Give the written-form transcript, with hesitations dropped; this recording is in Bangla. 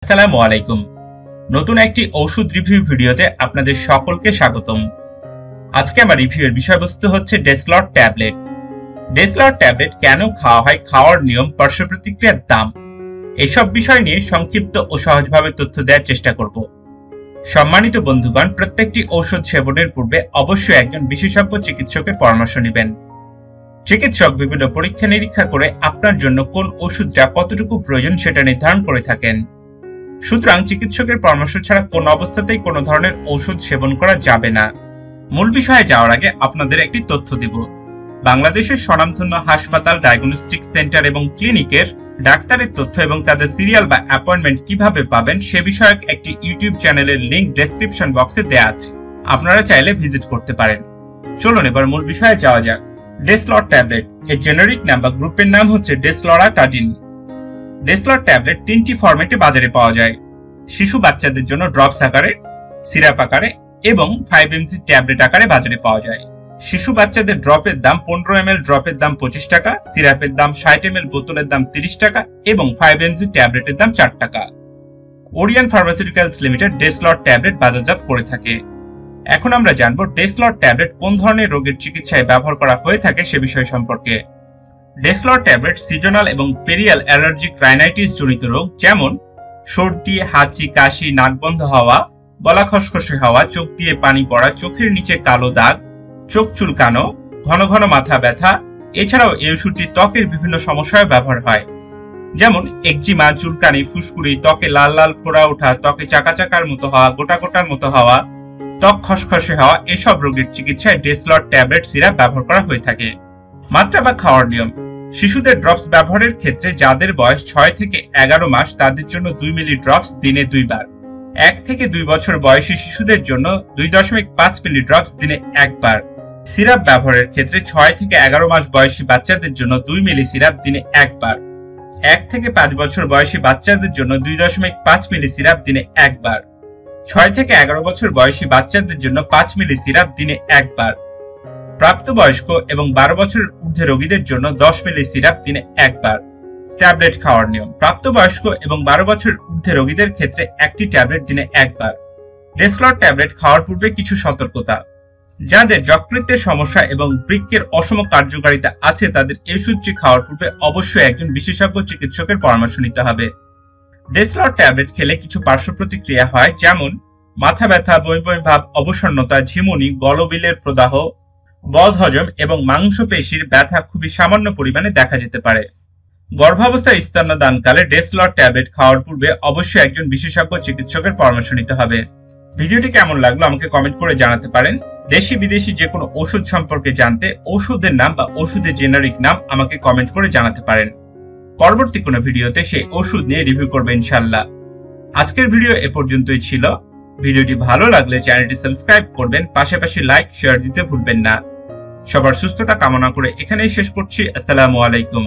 আসসালামু আলাইকুম। নতুন একটি ওষুধ রিভিউ ভিডিওতে আপনাদের সকলকে স্বাগতম। আজকে আমার রিভিউয়ের বিষয়বস্তু হচ্ছে ডেসলর ট্যাবলেট। ডেসলর ট্যাবলেট কেন খাওয়া হয়, খাওয়ার নিয়ম, পার্শ্ব প্রতিক্রিয়ার দাম, এসব বিষয় নিয়ে সংক্ষিপ্ত ও সহজভাবে তথ্য দেওয়ার চেষ্টা করব। সম্মানিত বন্ধুগণ, প্রত্যেকটি ঔষধ সেবনের পূর্বে অবশ্যই একজন বিশেষজ্ঞ চিকিৎসকের পরামর্শ নেবেন। চিকিৎসক বিভিন্ন পরীক্ষা নিরীক্ষা করে আপনার জন্য কোন ওষুধটা কতটুকু প্রয়োজন সেটা নির্ধারণ করে থাকেন। সুতরাং চিকিৎসকের পরামর্শ ছাড়া কোন অবস্থাতেই কোনো ধরনের ঔষধ সেবন করা যাবে না। মূল বিষয়ে যাওয়ার আগে আপনাদের একটি তথ্য দিব। বাংলাদেশের স্বনামধন্য হাসপাতাল, ডায়াগনস্টিক সেন্টার এবং ক্লিনিকের ডাক্তারের তথ্য এবং তাদের সিরিয়াল বা অ্যাপয়েন্টমেন্ট কিভাবে পাবেন সে বিষয়ক একটি ইউটিউব চ্যানেলের লিংক ডেসক্রিপশন বক্সে দেওয়া আছে, আপনারা চাইলে ভিজিট করতে পারেন। চলুন এবার মূল বিষয়ে যাওয়া যাক। ডেসলর ট্যাবলেট এর জেনারিক নাম বা গ্রুপের নাম হচ্ছে ডেসলরাটাডিন। ডেসলর ট্যাবলেট তিনটি ফরম্যাটে বাজারে পাওয়া যায়: শিশু বাচ্চাদের জন্য ড্রপস আকারে, সিরাপ আকারে এবং 5mg ট্যাবলেট আকারে বাজারে পাওয়া যায়। শিশু বাচ্চাদের ড্রপের দাম 15 ml ড্রপের দাম 25 টাকা, সিরাপের দাম 60 ml বোতলের দাম 30 টাকা এবং 5mg ট্যাবলেটের দাম 4 টাকা। ওরিয়ান ফার্মাসিউটিক্যালস লিমিটেড ডেসলর ট্যাবলেট বাজারজাত করে থাকে। এখন আমরা জানব ডেসলর ট্যাবলেট কোন ধরনের রোগের চিকিৎসায় ব্যবহার করা হয়ে থাকে সে বিষয় সম্পর্কে। ডেসলর ট্যাবলেট সিজনাল এবং পেরিয়াল অ্যালার্জিক রাইনাইটিস জনিত রোগ যেমন সর্দি, হাঁচি, কাশি, নাক বন্ধ হওয়া, গলা খসখসে হওয়া, চোখ দিয়ে পানি পড়া, চোখের নিচে কালো দাগ, চোখ চুলকানো, ঘন ঘন মাথা ব্যথা, এছাড়াও এই ওষুধটি ত্বকের বিভিন্ন সমস্যায় ব্যবহার হয়, যেমন একজিমা, চুলকানি, ফুসকুড়ি, ত্বকে লাল লাল ফোড়া ওঠা, ত্বকে চাকা চাকার মতো হওয়া, গোটা গোটার মতো হওয়া, ত্বক খসখসে হওয়া, এসব রোগের চিকিৎসায় ডেসলর ট্যাবলেট সিরাপ ব্যবহার করা হয়ে থাকে। মাত্রা বা খাওয়ার নিয়ম: শিশুদের ড্রপস ব্যবহারের ক্ষেত্রে যাদের বয়স 6 থেকে 11 মাস তাদের জন্য 2 মিলি ড্রপস দিনে 2 বার। 1 থেকে 2 বছর বয়সী শিশুদের জন্য 2.5 মিলি ড্রপস দিনে 1 বার। সিরাপ ব্যবহারের ক্ষেত্রে 6 থেকে 11 মাস বয়সী বাচ্চাদের জন্য 2 মিলি সিরাপ দিনে 1 বার। 1 থেকে 5 বছর বয়সী বাচ্চাদের জন্য 2.5 মিলি সিরাপ দিনে 1 বার। 6 থেকে 11 বছর বয়সী বাচ্চাদের জন্য 5 মিলি সিরাপ দিনে 1 বার। প্রাপ্তবয়স্ক এবং 12 বছরের ঊর্ধ্বে রোগীদের জন্য 10 মিলি সিরাপ দিনে 1 বার। ট্যাবলেট খাওয়ার নিয়ম: প্রাপ্তবয়স্ক এবং 12 বছরের ঊর্ধ্বে রোগীদের ক্ষেত্রে একটি ট্যাবলেট দিনে 1 বার। ডেসলর ট্যাবলেট খাওয়ার পূর্বে কিছু সতর্কতা: যাদের যকৃতের সমস্যা এবং বৃক্কের অসম কার্যকারিতা আছে তাদের এই ওষুধটি খাওয়ার পূর্বে অবশ্যই একজন বিশেষজ্ঞ চিকিৎসকের পরামর্শ নিতে হবে। ডেসলর ট্যাবলেট খেলে কিছু পার্শ্ব প্রতিক্রিয়া হয়, যেমন মাথা ব্যথা, বমি বমি ভাব, অবসন্নতা, ঝিমুনি, গলবিলের প্রদাহ, বদহজম এবং মাংসপেশির ব্যথা খুবই সামান্য পরিমাণে দেখা যেতে পারে। গর্ভাবস্থায় স্তন্যদানকালে ডেসলর ট্যাবলেট খাওয়ার পূর্বে অবশ্যই একজন বিশেষজ্ঞ চিকিৎসকের পরামর্শ নিতে হবে। ভিডিওটি কেমন লাগলো আমাকে কমেন্ট করে জানাতে পারেন। দেশি বিদেশি যে কোনো ওষুধ সম্পর্কে জানতে ওষুধের নাম বা ওষুধের জেনারিক নাম আমাকে কমেন্ট করে জানাতে পারেন। পরবর্তী কোনো ভিডিওতে সেই ওষুধ নিয়ে রিভিউ করবে ইনশাআল্লাহ। আজকের ভিডিও এ পর্যন্তই ছিল। ভিডিওটি ভালো লাগলে চ্যানেলটি সাবস্ক্রাইব করবেন, পাশাপাশি লাইক শেয়ার দিতে ভুলবেন না। সবার সুস্থতা কামনা করে এখানেই শেষ করছি। আসসালামু আলাইকুম।